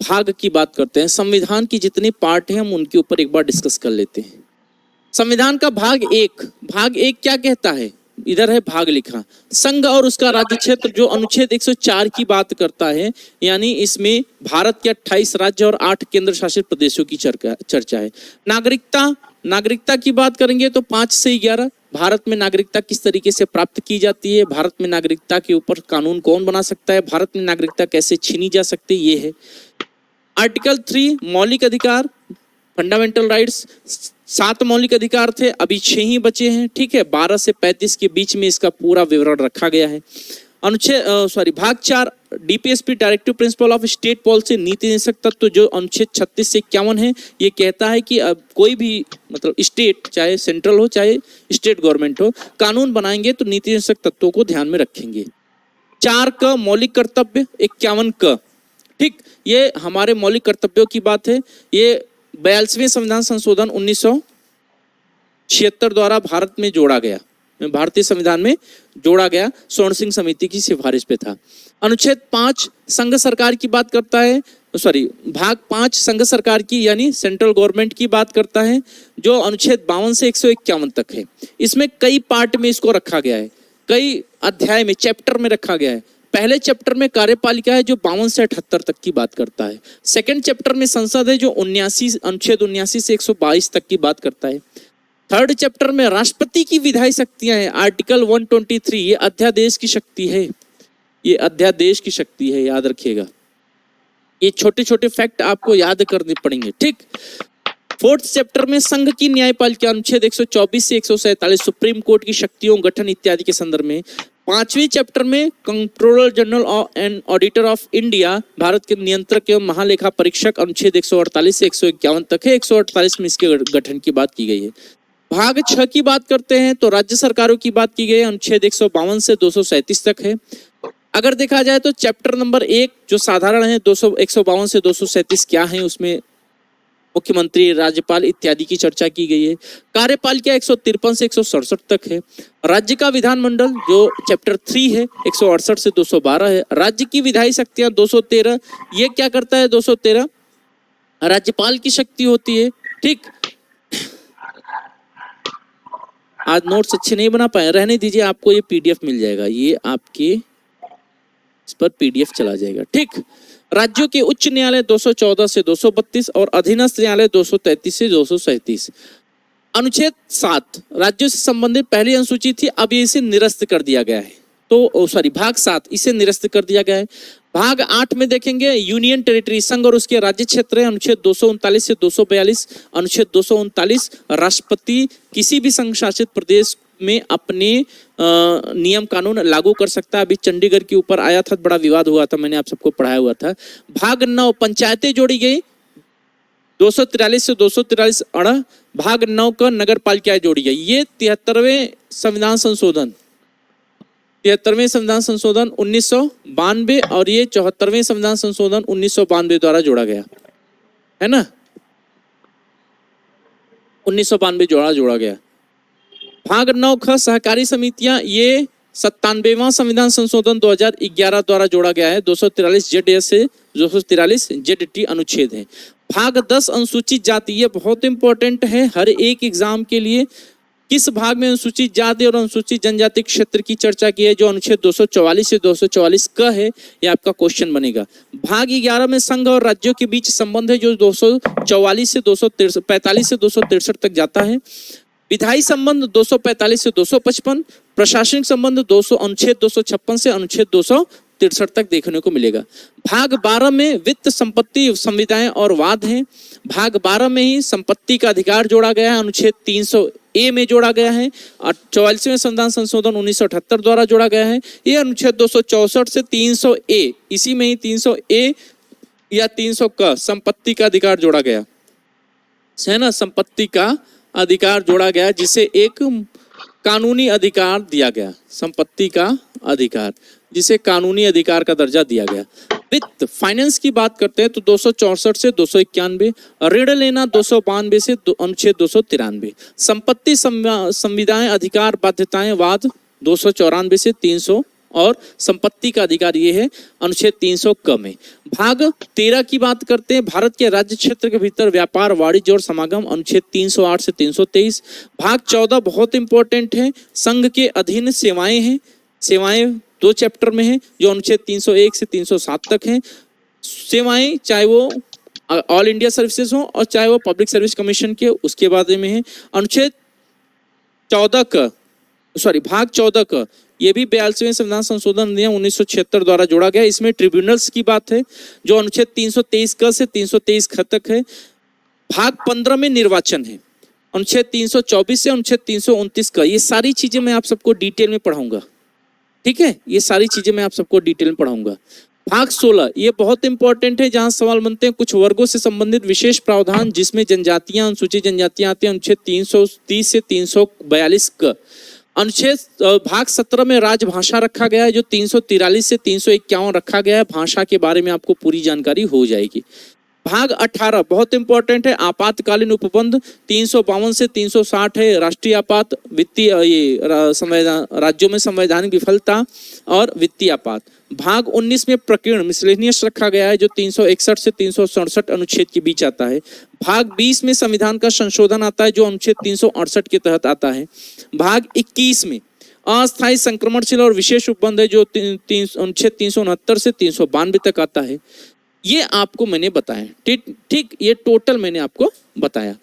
भाग की बात करते हैं। संविधान की जितने पार्ट हैं हम उनके ऊपर एक बार डिस्कस कर लेते हैं। संविधान का भाग एक क्या कहता है, इधर है भाग लिखा, संघ और उसका राज्य क्षेत्र, जो अनुच्छेद 104 की बात करता है, यानी इसमें भारत के 28 राज्य और 8 केंद्र शासित प्रदेशों की चर्चा है। नागरिकता की बात करेंगे तो 5 से 11 भारत में नागरिकता किस तरीके से प्राप्त की जाती है, भारत में नागरिकता के ऊपर कानून कौन बना सकता है, भारत में नागरिकता कैसे छीनी जा सकती है, ये है। आर्टिकल 3 मौलिक अधिकार, फंडामेंटल राइट्स, 7 मौलिक अधिकार थे, अभी 6 ही बचे हैं, ठीक है। 12 से 35 के बीच में इसका पूरा विवरण रखा गया है। भाग 4 DPSP directive principle of state policy, नीति निर्देशक तत्व, जो अनुच्छेद 36 से 51 है, ये कहता है कि अब कोई भी मतलब स्टेट, चाहे सेंट्रल हो चाहे स्टेट गवर्नमेंट हो, कानून बनाएंगे तो नीति निर्देशक तत्वों को ध्यान में रखेंगे। 4 क मौलिक कर्तव्य, 51 क, ठीक, ये हमारे मौलिक कर्तव्यों की बात है। ये 42वें संविधान संशोधन 1976 द्वारा भारत में जोड़ा गया, भारतीय संविधान में जोड़ा गया, स्वर्ण सिंह समिति की सिफारिश पे था। अनुच्छेद 5 संघ सरकार की बात करता है, भाग 5 संघ सरकार की यानी सेंट्रल गवर्नमेंट की बात करता है, जो अनुच्छेद 52 से 151 तक है। इसमें कई पार्ट में इसको रखा गया है, कई अध्याय में, चैप्टर में रखा गया है। पहले चैप्टर में कार्यपालिका है जो 52 से 78 तक की बात करता है। सेकंड चैप्टर में संसद है जो अनुच्छेद 79 से 122 तक की बात करता है। थर्ड चैप्टर में राष्ट्रपति की विधायी शक्तियां हैं, आर्टिकल 123, ये अध्यादेश की शक्ति है, ये अध्यादेश की शक्ति है, याद रखिएगा। ये छोटे छोटे फैक्ट आपको याद करने पड़ेंगे, ठीक। फोर्थ चैप्टर में संघ की न्यायपालिका, अनुच्छेद 124 से 147 सुप्रीम कोर्ट की शक्तियों, गठन इत्यादि के संदर्भ में। 5वें चैप्टर में controller general and auditor of India, Bharat के नियंत्रक एवं महालेखा परीक्षक, अनुच्छेद 148 से 151 तक है। 148 में इसके गठन की बात की गई है। भाग 6 की बात करते हैं तो राज्य सरकारों की बात की गई है, अनुच्छेद 152 से 237 तक है। अगर देखा जाए तो चैप्टर नंबर 1 जो साधारण है 152 से 237 क्या है, उसमें मुख्यमंत्री, राज्यपाल इत्यादि की चर्चा की गई है। कार्यपालिका 153 से 167 तक है। राज्य का विधानमंडल जो चैप्टर 3 है 168 से 212 है। राज्य की विधायी शक्तियां 213, ये क्या करता है 213, राज्यपाल की शक्ति होती है, ठीक। आज नोट्स अच्छे नहीं बना पाए, रहने दीजिए, आपको ये पीडीएफ मिल जाएगा, ये आपके इस पर पीडीएफ चला जाएगा, ठीक। राज्यों के उच्च न्यायालय 214 से 232 और अधीनस्थ न्यायालय 233 से 237। अनुच्छेद 7 राज्यों से संबंधित पहली अनुसूची थी, अब इसे निरस्त कर दिया गया है, तो भाग 7 इसे निरस्त कर दिया गया है। भाग 8 में देखेंगे यूनियन टेरिटरी, संघ और उसके राज्य क्षेत्र है, अनुच्छेद 239 से 242। अनुच्छेद 239 राष्ट्रपति किसी भी संघ शासित प्रदेश में अपने नियम कानून लागू कर सकता है। अभी चंडीगढ़ के ऊपर आया था, बड़ा विवाद हुआ था, मैंने आप सबको पढ़ाया हुआ था। भाग 9 पंचायतें जोड़ी गई, 243 से 243 अड़ा। भाग 9 का नगर पालिकाएं जोड़ी गई। ये 73वें संविधान संशोधन 1992 और ये 74वें संविधान संशोधन 1992 द्वारा जोड़ा गया है ना, 1992 जोड़ा गया। भाग 9 ख सहकारी समितियां, ये 97वां संविधान संशोधन 2011 द्वारा जोड़ा गया है। 243 ZS से 243 ZT अनुच्छेद है। भाग 10 अनुसूचित जाति, ये बहुत इंपॉर्टेंट है हर एक एग्जाम के लिए। किस भाग में अनुसूचित जाति और अनुसूचित जनजाति क्षेत्र की चर्चा की है, जो अनुच्छेद 244 से 244 क है, ये आपका क्वेश्चन बनेगा। भाग 11 में संघ और राज्यों के बीच संबंध है, जो 244 से 245 से 263 तक जाता है। विधायी संबंध 245 से 255, प्रशासनिक संबंध अनुच्छेद 256 से अनुच्छेद 263 तक देखने को मिलेगा। भाग 12 में वित्त, संपत्ति, संविदाएं और वाद हैं। भाग 12 में ही संपत्ति का अधिकार जोड़ा गया है, अनुच्छेद 300A में जोड़ा गया है। 44वें संविधान संशोधन 1978 द्वारा जोड़ा गया है। ये अनुच्छेद 264 से 300A, इसी में ही 300A या 300 का संपत्ति का अधिकार जोड़ा गया है ना, संपत्ति का अधिकार जोड़ा गया, जिसे एक कानूनी अधिकार दिया गया, संपत्ति का अधिकार जिसे कानूनी अधिकार का दर्जा दिया गया। वित्त फाइनेंस की बात करते हैं तो 264 से 291, ऋण लेना 292 से अनुच्छेद 293, संपत्ति संविदाएं, अधिकार, बाध्यताएं, वाद 294 से और संपत्ति का अधिकार ये है अनुच्छेद 300 क में। भाग 13 की बात करते हैं, भारत के राज्य क्षेत्र के भीतर व्यापार, वाणिज्य और समागम, अनुच्छेद 308 से 323। भाग 14 बहुत इंपॉर्टेंट है, संघ के अधीन सेवाएं हैं, सेवाएं 2 चैप्टर में है जो अनुच्छेद 301 से 307 तक हैं। सेवाएं चाहे वो ऑल इंडिया सर्विसेज हो और चाहे वो पब्लिक सर्विस कमीशन के उसके बारे में है। अनुच्छेद 14 का भाग 14 का ये भी 42वें संविधान संशोधन अधिनियम 1976 द्वारा जोड़ा गया। इसमें ट्रिब्यूनल्स की बात है जो अनुच्छेद 323 क से 323 ख तक है। भाग 15 में निर्वाचन है, अनुच्छेद 324 से अनुच्छेद 329 का। ये सारी चीजें मैं आप सबको डिटेल में पढ़ाऊंगा, ठीक है, ये सारी चीजें मैं आप सबको डिटेल में पढ़ाऊंगा। भाग 16 ये बहुत इंपॉर्टेंट है, जहां सवाल बनते हैं कुछ वर्गों से संबंधित विशेष प्रावधान, जिसमें जनजातियां, अनुसूचित जनजातियां आती हैं, अनुच्छेद 330 से 342 का। अनुच्छेद भाग 17 में राजभाषा रखा गया है जो 343 से 351 रखा गया है। भाषा के बारे में आपको पूरी जानकारी हो जाएगी। भाग 18 बहुत इंपॉर्टेंट है, आपातकालीन उपबंध 352 से 360 है, राष्ट्रीय आपात, वित्तीय राज्यों में संवैधानिक विफलता और वित्तीय आपात। भाग 19 में प्रकीर्ण मिसलेनियस रखा गया है जो 361 से 367 अनुच्छेद के बीच आता है। भाग 20 में संविधान का संशोधन आता है जो अनुच्छेद 368 के तहत आता है। भाग 21 में अस्थायी संक्रमणशील और विशेष उपबंध है जो अनुच्छेद 369 से 392 तक आता है। ये आपको मैंने बताया, ठीक, ये टोटल मैंने आपको बताया।